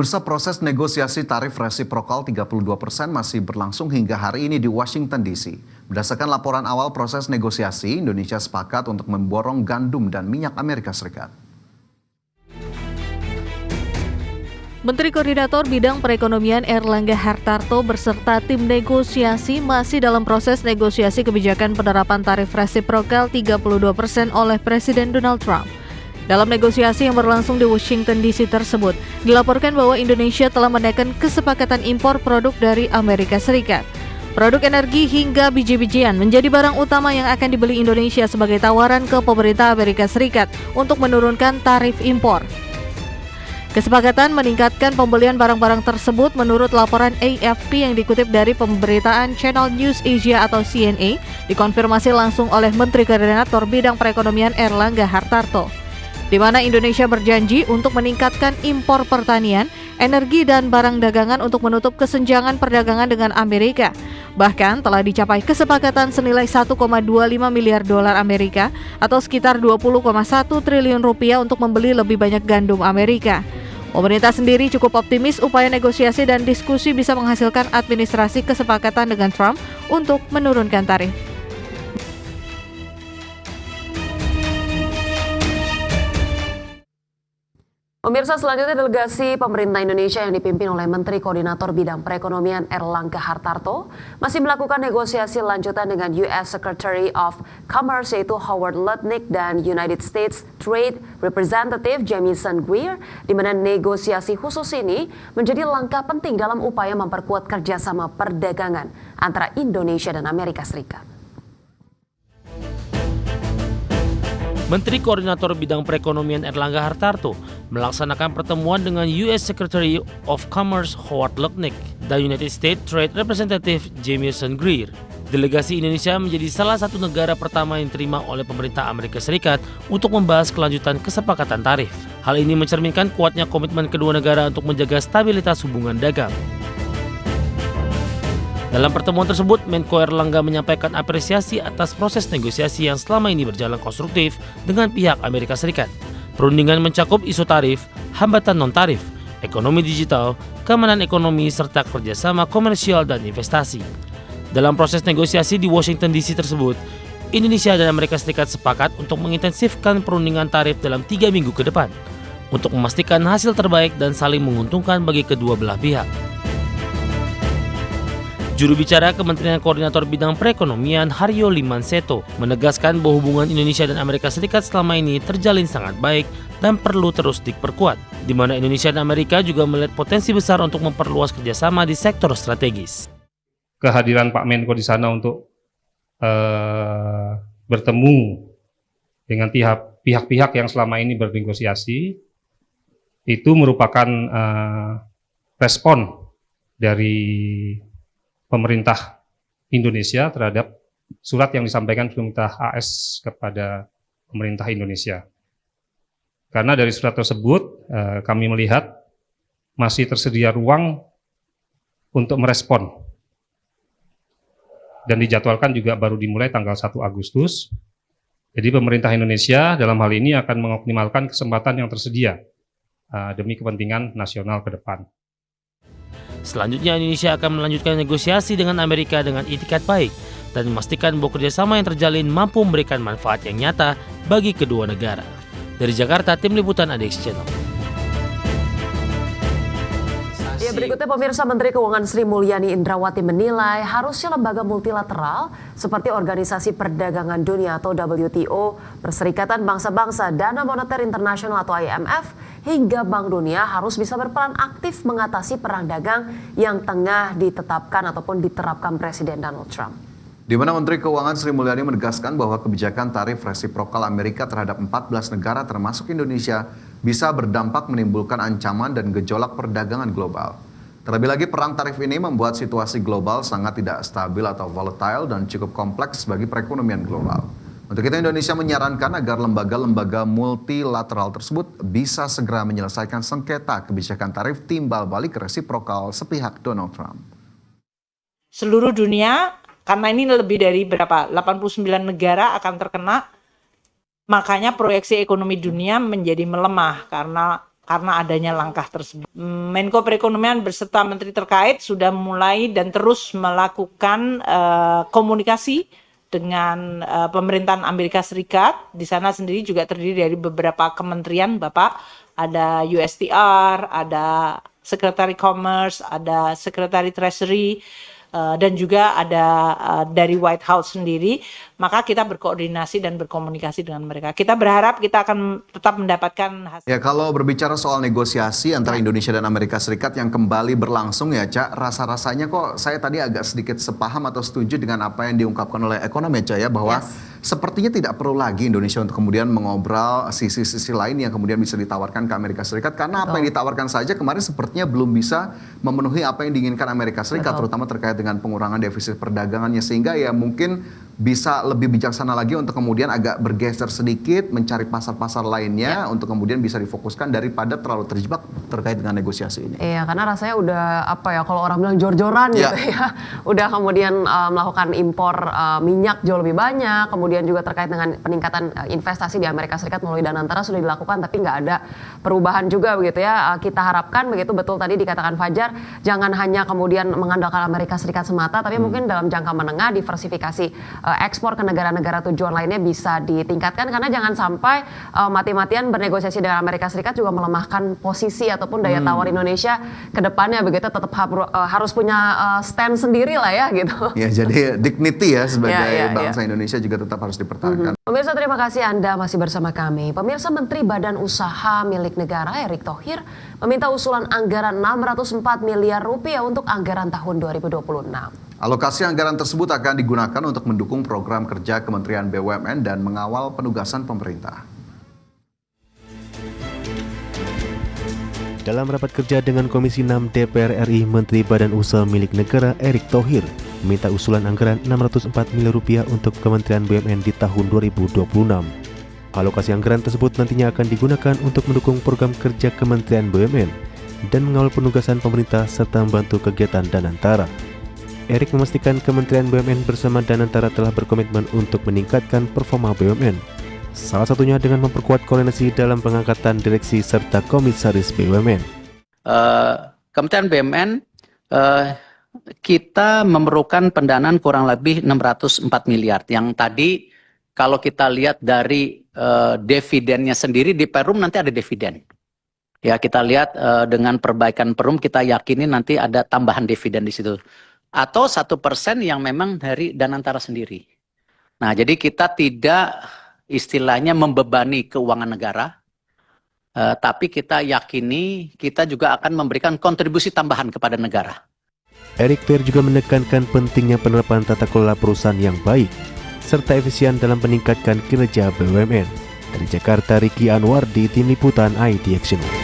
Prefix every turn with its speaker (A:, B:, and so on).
A: Pemirsa, proses negosiasi tarif resiprokal 32% masih berlangsung hingga hari ini di Washington DC. Berdasarkan laporan awal proses negosiasi, Indonesia sepakat untuk memborong gandum dan minyak Amerika Serikat.
B: Menteri Koordinator Bidang Perekonomian Erlangga Hartarto beserta tim negosiasi masih dalam proses negosiasi kebijakan penerapan tarif resiprokal 32% oleh Presiden Donald Trump. Dalam negosiasi yang berlangsung di Washington DC tersebut, dilaporkan bahwa Indonesia telah menaikkan kesepakatan impor produk dari Amerika Serikat. Produk energi hingga biji-bijian menjadi barang utama yang akan dibeli Indonesia sebagai tawaran ke pemerintah Amerika Serikat untuk menurunkan tarif impor. Kesepakatan meningkatkan pembelian barang-barang tersebut menurut laporan AFP yang dikutip dari pemberitaan Channel News Asia atau CNA, dikonfirmasi langsung oleh Menteri Koordinator Bidang Perekonomian Erlangga Hartarto, di mana Indonesia berjanji untuk meningkatkan impor pertanian, energi, dan barang dagangan untuk menutup kesenjangan perdagangan dengan Amerika. Bahkan telah dicapai kesepakatan senilai 1,25 miliar dolar Amerika atau sekitar 20,1 triliun rupiah untuk membeli lebih banyak gandum Amerika. Pemerintah sendiri cukup optimis upaya negosiasi dan diskusi bisa menghasilkan administrasi kesepakatan dengan Trump untuk menurunkan tarif.
C: Pemirsa, selanjutnya delegasi pemerintah Indonesia yang dipimpin oleh Menteri Koordinator Bidang Perekonomian Erlangga Hartarto masih melakukan negosiasi lanjutan dengan US Secretary of Commerce yaitu Howard Lutnick dan United States Trade Representative Jamieson Greer, di mana negosiasi khusus ini menjadi langkah penting dalam upaya memperkuat kerjasama perdagangan antara Indonesia dan Amerika Serikat.
D: Menteri Koordinator Bidang Perekonomian Erlangga Hartarto melaksanakan pertemuan dengan US Secretary of Commerce Howard Lutnick dan United States Trade Representative Jamieson Greer. Delegasi Indonesia menjadi salah satu negara pertama yang diterima oleh pemerintah Amerika Serikat untuk membahas kelanjutan kesepakatan tarif. Hal ini mencerminkan kuatnya komitmen kedua negara untuk menjaga stabilitas hubungan dagang. Dalam pertemuan tersebut, Menko Erlangga menyampaikan apresiasi atas proses negosiasi yang selama ini berjalan konstruktif dengan pihak Amerika Serikat. Perundingan mencakup isu tarif, hambatan non-tarif, ekonomi digital, keamanan ekonomi, serta kerjasama komersial dan investasi. Dalam proses negosiasi di Washington DC tersebut, Indonesia dan Amerika Serikat sepakat untuk mengintensifkan perundingan tarif dalam 3 minggu ke depan untuk memastikan hasil terbaik dan saling menguntungkan bagi kedua belah pihak. Juru bicara Kementerian Koordinator Bidang Perekonomian Haryo Limanseto menegaskan bahwa hubungan Indonesia dan Amerika Serikat selama ini terjalin sangat baik dan perlu terus diperkuat, di mana Indonesia dan Amerika juga melihat potensi besar untuk memperluas kerjasama di sektor strategis.
E: Kehadiran Pak Menko di sana untuk bertemu dengan pihak-pihak yang selama ini bernegosiasi itu merupakan respon dari pemerintah Indonesia terhadap surat yang disampaikan pemerintah AS kepada pemerintah Indonesia. Karena dari surat tersebut kami melihat masih tersedia ruang untuk merespon. Dan dijadwalkan juga baru dimulai tanggal 1 Agustus. Jadi pemerintah Indonesia dalam hal ini akan mengoptimalkan kesempatan yang tersedia demi kepentingan nasional ke depan.
D: Selanjutnya, Indonesia akan melanjutkan negosiasi dengan Amerika dengan itikat baik dan memastikan bahwa kerjasama yang terjalin mampu memberikan manfaat yang nyata bagi kedua negara. Dari Jakarta, Tim Liputan ADX Channel.
C: Ya, berikutnya pemirsa, Menteri Keuangan Sri Mulyani Indrawati menilai harusnya lembaga multilateral seperti Organisasi Perdagangan Dunia atau WTO, Perserikatan Bangsa-Bangsa, Dana Moneter Internasional atau IMF, hingga Bank Dunia harus bisa berperan aktif mengatasi perang dagang yang tengah ditetapkan ataupun diterapkan Presiden Donald Trump.
A: Di mana Menteri Keuangan Sri Mulyani menegaskan bahwa kebijakan tarif resiprokal Amerika terhadap 14 negara termasuk Indonesia bisa berdampak menimbulkan ancaman dan gejolak perdagangan global. Terlebih lagi perang tarif ini membuat situasi global sangat tidak stabil atau volatile dan cukup kompleks bagi perekonomian global. Untuk itu Indonesia menyarankan agar lembaga-lembaga multilateral tersebut bisa segera menyelesaikan sengketa kebijakan tarif timbal balik resiprokal sepihak Donald Trump.
F: Seluruh dunia, karena ini lebih dari 89 negara akan terkena, makanya proyeksi ekonomi dunia menjadi melemah karena adanya langkah tersebut. Menko Perekonomian beserta menteri terkait sudah mulai dan terus melakukan komunikasi dengan pemerintahan Amerika Serikat. Di sana sendiri juga terdiri dari beberapa kementerian, Bapak. Ada USTR, ada Secretary Commerce, ada Secretary Treasury, dan juga ada dari White House sendiri. Maka kita berkoordinasi dan berkomunikasi dengan mereka. Kita berharap kita akan tetap mendapatkan hasil.
A: Ya, kalau berbicara soal negosiasi antara Indonesia dan Amerika Serikat yang kembali berlangsung ya, Cak, rasa-rasanya kok saya tadi agak sedikit sepaham atau setuju dengan apa yang diungkapkan oleh ekonom ya, Cak, ya, bahwa sepertinya tidak perlu lagi Indonesia untuk kemudian mengobrol sisi-sisi lain yang kemudian bisa ditawarkan ke Amerika Serikat, karena apa yang ditawarkan saja kemarin sepertinya belum bisa memenuhi apa yang diinginkan Amerika Serikat, terutama terkait dengan pengurangan defisit perdagangannya, sehingga ya mungkin bisa lebih bijaksana lagi untuk kemudian agak bergeser sedikit mencari pasar-pasar lainnya untuk kemudian bisa difokuskan daripada terlalu terjebak terkait dengan negosiasi ini.
C: Iya, karena rasanya udah kalau orang bilang jor-joran gitu ya. Udah kemudian melakukan impor minyak jauh lebih banyak, kemudian juga terkait dengan peningkatan investasi di Amerika Serikat melalui Danantara sudah dilakukan, tapi nggak ada perubahan juga begitu ya. Kita harapkan begitu, betul tadi dikatakan Fajar, jangan hanya kemudian mengandalkan Amerika Serikat semata, tapi mungkin dalam jangka menengah diversifikasi ekspor ke negara-negara tujuan lainnya bisa ditingkatkan, karena jangan sampai mati-matian bernegosiasi dengan Amerika Serikat juga melemahkan posisi ataupun daya tawar Indonesia ke depannya begitu. Tetap harus punya stand sendiri lah ya gitu.
A: Ya, jadi dignity ya sebagai bangsa Indonesia juga tetap harus dipertahankan.
C: Pemirsa, terima kasih Anda masih bersama kami. Pemirsa, Menteri Badan Usaha Milik Negara Erick Thohir meminta usulan anggaran 604 miliar rupiah untuk anggaran tahun 2026.
A: Alokasi anggaran tersebut akan digunakan untuk mendukung program kerja Kementerian BUMN dan mengawal penugasan pemerintah.
G: Dalam rapat kerja dengan Komisi 6 DPR RI, Menteri Badan Usaha Milik Negara Erick Thohir meminta usulan anggaran 604 miliar rupiah untuk Kementerian BUMN di tahun 2026. Alokasi anggaran tersebut nantinya akan digunakan untuk mendukung program kerja Kementerian BUMN dan mengawal penugasan pemerintah serta membantu kegiatan Danantara. Erick memastikan Kementerian BUMN bersama Danantara telah berkomitmen untuk meningkatkan performa BUMN. Salah satunya dengan memperkuat koordinasi dalam pengangkatan direksi serta komisaris BUMN.
H: Kementerian BUMN kita memerlukan pendanaan kurang lebih 604 miliar. Yang tadi kalau kita lihat dari dividennya sendiri, di Perum nanti ada dividen. Ya, kita lihat dengan perbaikan Perum, kita yakini nanti ada tambahan dividen di situ. Atau 1% yang memang dari Danantara sendiri. Nah, jadi kita tidak istilahnya membebani keuangan negara, tapi kita yakini kita juga akan memberikan kontribusi tambahan kepada negara.
G: Erick Thohir juga menekankan pentingnya penerapan tata kelola perusahaan yang baik, serta efisien dalam meningkatkan kinerja BUMN. Dari Jakarta, Ricky Anwar di Tim Liputan IDX News.